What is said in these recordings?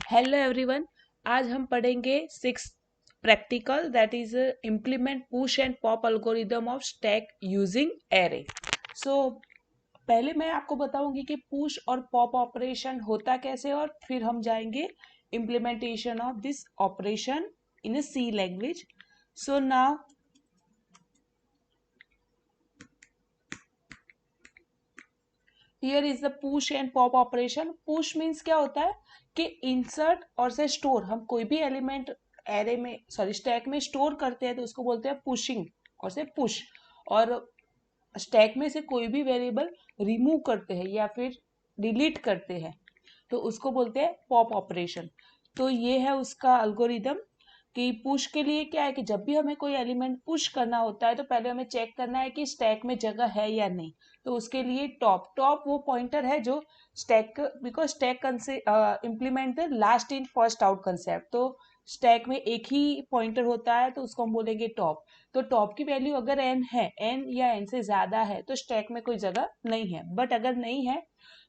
Hello everyone. आज हम पढ़ेंगे six practical that is implement push and pop algorithm of stack using array. So पहले मैं आपको बताऊंगी कि पुश और पॉप ऑपरेशन होता कैसे और फिर हम जाएंगे implementation of this operation in a C language. So now here is the push and pop operation. Push means क्या होता है कि इंसर्ट और से स्टोर, हम कोई भी एलिमेंट एरे में स्टैक में स्टोर करते हैं तो उसको बोलते हैं पुशिंग और से पुश। और स्टैक में से कोई भी वेरिएबल रिमूव करते हैं या फिर डिलीट करते हैं तो उसको बोलते हैं पॉप ऑपरेशन। तो ये है उसका अल्गोरिदम कि पुश के लिए क्या है कि जब भी हमें कोई एलिमेंट पुश करना होता है तो पहले हमें चेक करना है कि स्टैक में जगह है या नहीं। तो उसके लिए टॉप टॉप वो पॉइंटर है जो stack, because stack implement the last in first out concept. तो स्टैक में एक ही पॉइंटर होता है तो उसको हम बोलेंगे टॉप। तो टॉप की वैल्यू अगर एन है, एन या एन से ज्यादा है तो स्टैक में कोई जगह नहीं है। बट अगर नहीं है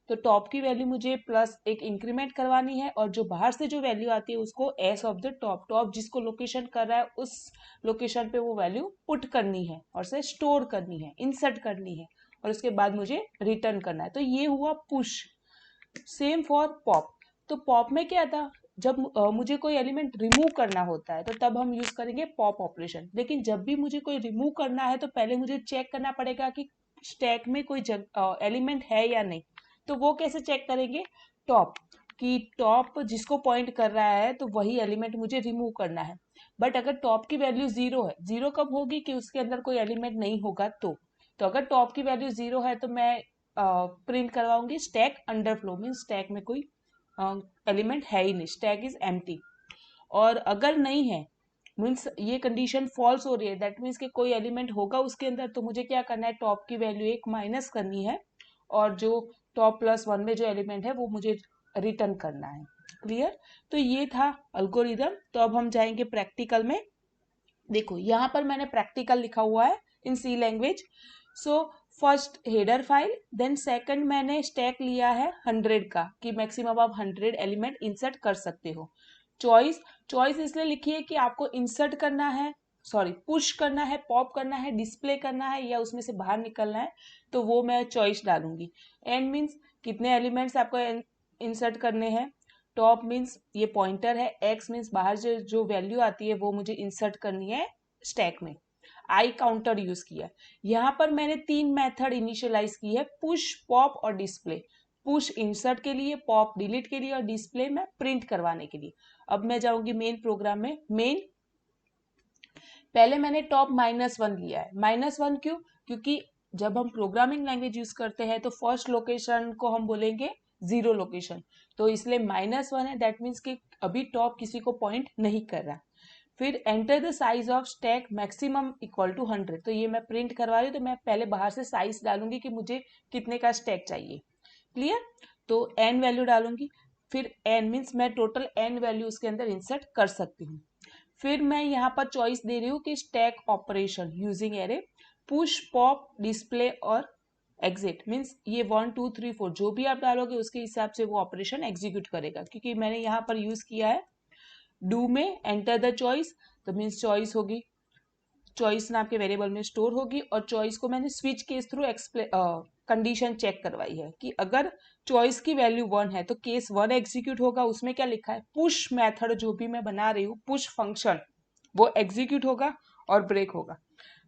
तो टॉप की वैल्यू मुझे प्लस एक इंक्रीमेंट करवानी है और जो बाहर से जो वैल्यू आती है उसको S of the top, top जिसको लोकेशन कर रहा है उस लोकेशन पे वो वैल्यू पुट करनी है और से स्टोर करनी है, इंसर्ट करनी है और उसके बाद मुझे रिटर्न करना है। तो ये हुआ पुश। Same for pop. तो पॉप में क्या था, जब मुझे कोई एलिमेंट रिमूव करना होता है तो तब हम यूज करेंगे पॉप ऑपरेशन। लेकिन जब भी मुझे कोई रिमूव करना है तो पहले मुझे चेक करना पड़ेगा कि स्टैक में कोई एलिमेंट है या नहीं। तो वो कैसे चेक करेंगे, टॉप, कि टॉप जिसको पॉइंट कर रहा है तो वही एलिमेंट मुझे रिमूव करना है। बट अगर टॉप की वैल्यू जीरो है, जीरो कब होगी कि उसके अंदर कोई एलिमेंट नहीं होगा। तो अगर टॉप की वैल्यू जीरो है तो मैं प्रिंट करवाऊंगी स्टैक अंडरफ्लो, मीन स्टैक में कोई एलिमेंट है ही नहीं, स्टैक इज एम्प्टी। और अगर नहीं है, मीन्स ये कंडीशन फॉल्स हो रही है, दैट मीन्स कि कोई एलिमेंट होगा उसके अंदर, तो मुझे क्या करना है, टॉप की वैल्यू एक माइनस करनी है और जो टॉप प्लस वन में जो एलिमेंट है वो मुझे रिटर्न करना है। क्लियर। तो ये था अल्गोरिदम। तो अब हम जाएंगे प्रैक्टिकल में। देखो यहाँ पर मैंने प्रैक्टिकल लिखा हुआ है in C language. So first header file, then second मैंने स्टैक लिया है 100 का कि मैक्सिमम आप 100 एलिमेंट इंसर्ट कर सकते हो। चॉइस, चॉइस इसलिए लिखी है कि आपको इंसर्ट करना है, सॉरी पुश करना है, पॉप करना है, डिस्प्ले करना है या उसमें से बाहर निकलना है, तो वो मैं चॉइस डालूंगी। एन मीन्स कितने एलिमेंट्स आपको इंसर्ट करने हैं। टॉप मीन्स ये पॉइंटर है, एक्स मीन्स बाहर जो जो वैल्यू आती है वो मुझे इंसर्ट करनी है स्टैक में। आई काउंटर यूज किया। यहाँ पर मैंने तीन मेथड इनिशियलाइज की है, पुश, पॉप और डिस्प्ले। पुश इंसर्ट के लिए, पॉप डिलीट के लिए और डिस्प्ले में प्रिंट करवाने के लिए। अब मैं जाऊंगी मेन प्रोग्राम में। मेन, पहले मैंने टॉप -1 लिया है। -1 क्यों, क्योंकि जब हम प्रोग्रामिंग लैंग्वेज यूज करते हैं तो फर्स्ट लोकेशन को हम बोलेंगे जीरो लोकेशन, तो इसलिए -1 है, दैट मीन्स कि अभी टॉप किसी को पॉइंट नहीं कर रहा। फिर enter the size of stack maximum equal to 100, तो ये मैं प्रिंट करवा रही हूँ तो मैं पहले बाहर से साइज डालूंगी कि मुझे कितने का स्टैक चाहिए। क्लियर। तो एन वैल्यू डालूंगी। फिर एन मीन्स मैं टोटल एन वैल्यू उसके अंदर इंसर्ट कर सकती हूँ। फिर मैं यहाँ पर चॉइस दे रही हूँ कि stack operation using array, push, pop, display और एग्जिट, मीन्स ये 1 2 3 4 जो भी आप डालोगे उसके हिसाब से वो ऑपरेशन एग्जीक्यूट करेगा। क्योंकि मैंने यहाँ पर यूज किया है डू में एंटर द चॉइस, तो मीन्स चॉइस होगी, चॉइस नाम के वेरिएबल में स्टोर होगी। और चॉइस को मैंने switch case through condition check करवाई है कि अगर चॉइस की वैल्यू 1 है तो केस 1 एग्जीक्यूट होगा। उसमें क्या लिखा है, पुश मेथड जो भी मैं बना रही हूँ, पुश फंक्शन, वो एग्जीक्यूट होगा और ब्रेक होगा।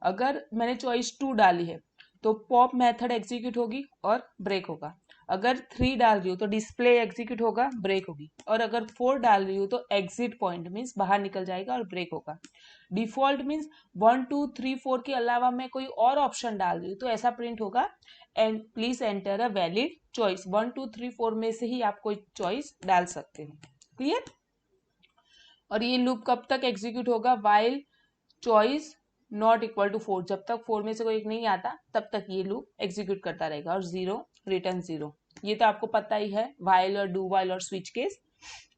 अगर मैंने चॉइस 2 डाली है तो पॉप मेथड एग्जीक्यूट होगी और ब्रेक होगा। अगर 3 डाल रही हूँ तो डिस्प्ले एग्जीक्यूट होगा, ब्रेक होगी। और अगर 4 डाल रही हूँ तो एग्जिट पॉइंट मीन्स बाहर निकल जाएगा और ब्रेक होगा। डिफॉल्ट मीन्स 1 2 3 4 के अलावा मैं कोई और ऑप्शन डाल रही हूँ तो ऐसा प्रिंट होगा, and please enter a valid choice. 1 2 3 4 में से ही आप कोई चॉइस डाल सकते हो। क्लियर। और ये लूप कब तक एग्जीक्यूट होगा, while choice not equal to 4, जब तक 4 में से कोई एक नहीं आता तब तक ये लूप एग्जीक्यूट करता रहेगा। और 0 रिटर्न 0, ये तो आपको पता ही है, वाइल और डू वाइल और switch case.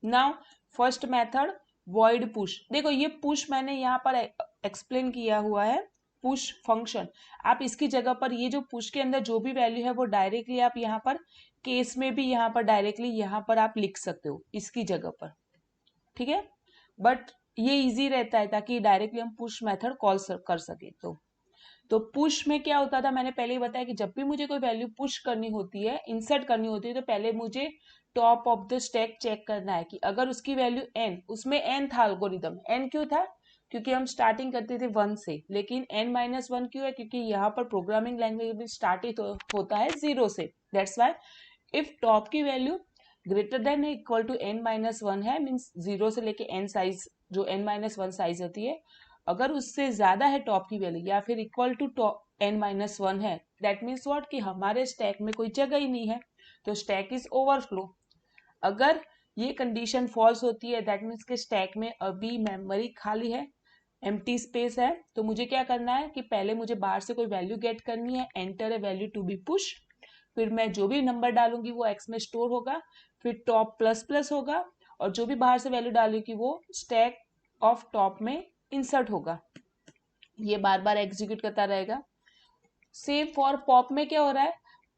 Now first method void push. देखो ये पुश मैंने यहाँ पर एक्सप्लेन किया हुआ है, पुश फंक्शन। आप इसकी जगह पर ये जो पुश के अंदर जो भी वैल्यू है वो डायरेक्टली आप यहाँ पर केस में भी यहाँ पर डायरेक्टली यहाँ पर आप लिख सकते हो इसकी जगह पर। ठीक है, बट ये इजी रहता है ताकि डायरेक्टली हम पुश मेथड कॉल कर सके। तो पुश में क्या होता था, मैंने पहले ही बताया कि जब भी मुझे कोई वैल्यू पुश करनी होती है, इंसर्ट करनी होती है, तो पहले मुझे top of the stack check करना है कि अगर उसकी वैल्यू n, उसमें n था एल्गोरिदम, n क्यों था, क्योंकि हम स्टार्टिंग करते थे 1 से, लेकिन n-1 क्यों है, क्योंकि यहाँ पर प्रोग्रामिंग लैंग्वेज में स्टार्ट होता है 0 से। दैट्स वाई इफ टॉप की value greater than equal to n-1 है, मीन्स 0 से लेके n साइज, जो n-1 साइज होती है, अगर उससे ज्यादा है टॉप की वैल्यू या फिर इक्वल टू n-1 है, दैट मीन्स व्हाट कि हमारे स्टैक में कोई जगह ही नहीं है, तो स्टैक इज ओवरफ्लो। अगर ये कंडीशन फॉल्स होती है, दैट मीन्स के स्टैक में अभी मेमोरी खाली है, एम्प्टी स्पेस है, तो मुझे क्या करना है कि पहले मुझे बाहर से कोई वैल्यू गेट करनी है, enter a value to be push, फिर मैं जो भी नंबर डालूंगी वो एक्स में स्टोर होगा, फिर टॉप प्लस प्लस होगा, और जो भी बाहर से वैल्यू डालूंगी वो स्टैक ऑफ टॉप में इंसर्ट होगा। ये बार बार एग्जीक्यूट करता रहेगा। सेम फॉर पॉप में क्या हो रहा है,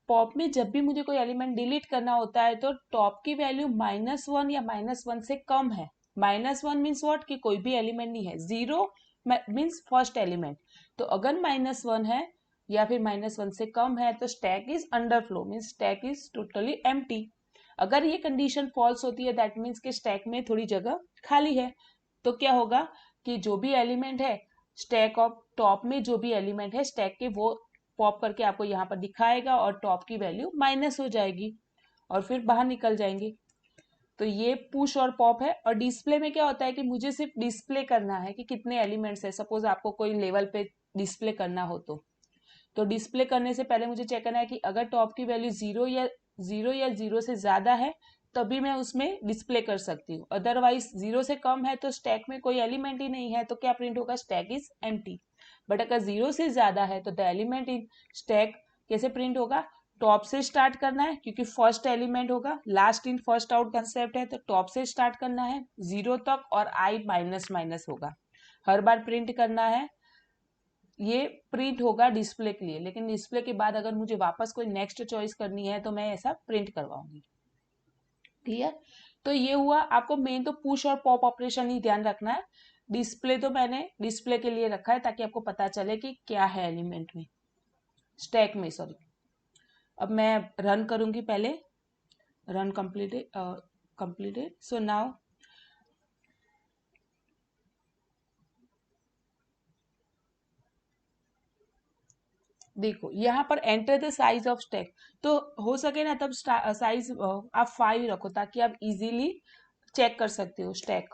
पॉप में जब भी मुझे कोई एलिमेंट डिलीट करना होता है तो टॉप की वैल्यू -1 या -1 से कम है। -1 मीन्स व्हाट कि कोई भी एलिमेंट नहीं है, 0 मीन्स फर्स्ट एलिमेंट, तो अगर -1 है या फिर -1 से कम है तो stack is underflow, means stack is totally empty. अगर ये कंडीशन फॉल्स होती है, दैट मीन्स कि स्टैक में थोड़ी जगह खाली है, तो क्या होगा कि जो भी एलिमेंट है स्टैक ऑफ टॉप में, जो भी एलिमेंट है स्टैक के, वो पॉप करके आपको यहाँ पर दिखाएगा और टॉप की वैल्यू माइनस हो जाएगी और फिर बाहर निकल जाएंगे। तो ये पुश और पॉप है। और डिस्प्ले में क्या होता है कि मुझे सिर्फ डिस्प्ले करना है कि कितने एलिमेंट्स है, सपोज आपको कोई लेवल पे डिस्प्ले करना हो तो डिस्प्ले करने से पहले मुझे चेक करना है कि अगर टॉप की वैल्यू 0 से ज्यादा है तभी मैं उसमें डिस्प्ले कर सकती हूँ, अदरवाइज 0 से कम है तो स्टैक में कोई एलिमेंट ही नहीं है, तो क्या प्रिंट होगा, स्टैक इज एम्प्टी। बट अगर 0 से ज्यादा है तो द एलिमेंट इन स्टैक कैसे प्रिंट होगा, टॉप से स्टार्ट करना है क्योंकि फर्स्ट एलिमेंट होगा, last in first out concept है, तो टॉप से स्टार्ट करना है 0 तक और आई माइनस माइनस होगा, हर बार प्रिंट करना है। ये प्रिंट होगा डिस्प्ले के लिए, लेकिन डिस्प्ले के बाद अगर मुझे वापस कोई नेक्स्ट चॉइस करनी है तो मैं ऐसा प्रिंट करवाऊंगी। क्लियर, तो ये हुआ। आपको मेन तो पुश और पॉप ऑपरेशन ही ध्यान रखना है। डिस्प्ले तो मैंने डिस्प्ले के लिए रखा है ताकि आपको पता चले कि क्या है एलिमेंट में, स्टैक में, सॉरी। अब मैं रन करूंगी, पहले रन कंप्लीटेड। सो नाउ देखो यहाँ पर enter the size of stack, तो हो सके ना तब साइज आप 5 रखो ताकि आप इजीली चेक कर सकते हो स्टैक।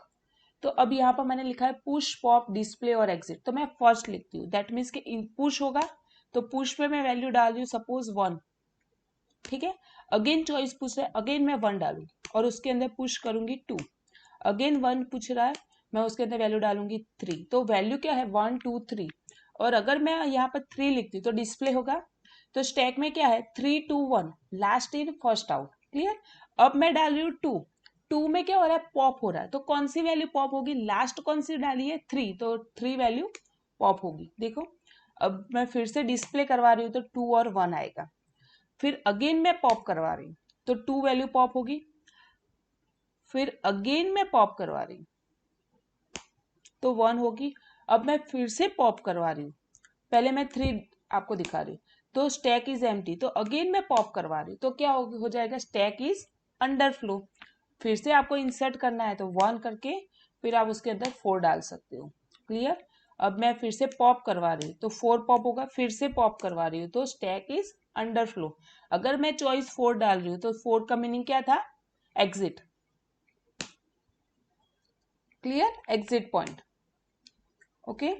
तो अब यहाँ पर मैंने लिखा है पुश पॉप डिस्प्ले और एग्जिट, तो मैं फर्स्ट लिखती हूँ, दैट मीन्स कि पुश होगा तो पुश पे मैं वैल्यू डाल रही हूँ सपोज 1, ठीक है। अगेन चॉइस पूछ रहा है, अगेन मैं 1 डालूंगी और उसके अंदर पुश करूंगी 2, अगेन 1 पूछ रहा है, मैं उसके अंदर वैल्यू डालूंगी 3, तो वैल्यू क्या है 1 2 3। और अगर मैं यहाँ पर 3 लिखती हूँ तो डिस्प्ले होगा, तो स्टैक में क्या है 3 2 1, last in first out. Clear, अब मैं डाल रही हूँ 2 में क्या हो रहा है, पॉप हो रहा है, तो कौन सी वैल्यू पॉप होगी, लास्ट कौन सी डाली है 3, तो 3 वैल्यू पॉप होगी। देखो अब मैं फिर से डिस्प्ले करवा रही हूँ तो 2 और 1 आएगा, फिर अगेन मैं पॉप करवा रही हूँ तो 2 वैल्यू पॉप होगी, फिर अगेन मैं पॉप करवा रही हूँ तो 1 होगी, अब मैं फिर से पॉप करवा रही हूँ, पहले मैं 3 आपको दिखा रही हूँ, तो स्टैक इज एम्प्टी, तो अगेन मैं पॉप करवा रही हूँ तो क्या हो जाएगा, स्टैक इज अंडरफ्लो। फिर से आपको इंसर्ट करना है तो 1 करके फिर आप उसके अंदर 4 डाल सकते हो। क्लियर, अब मैं फिर से पॉप करवा रही हूँ तो 4 पॉप होगा, फिर से पॉप करवा रही हूँ तो स्टैक इज अंडरफ्लो। अगर मैं चॉइस 4 डाल रही हूँ तो 4 का मीनिंग क्या था, exit. Clear, exit point, okay.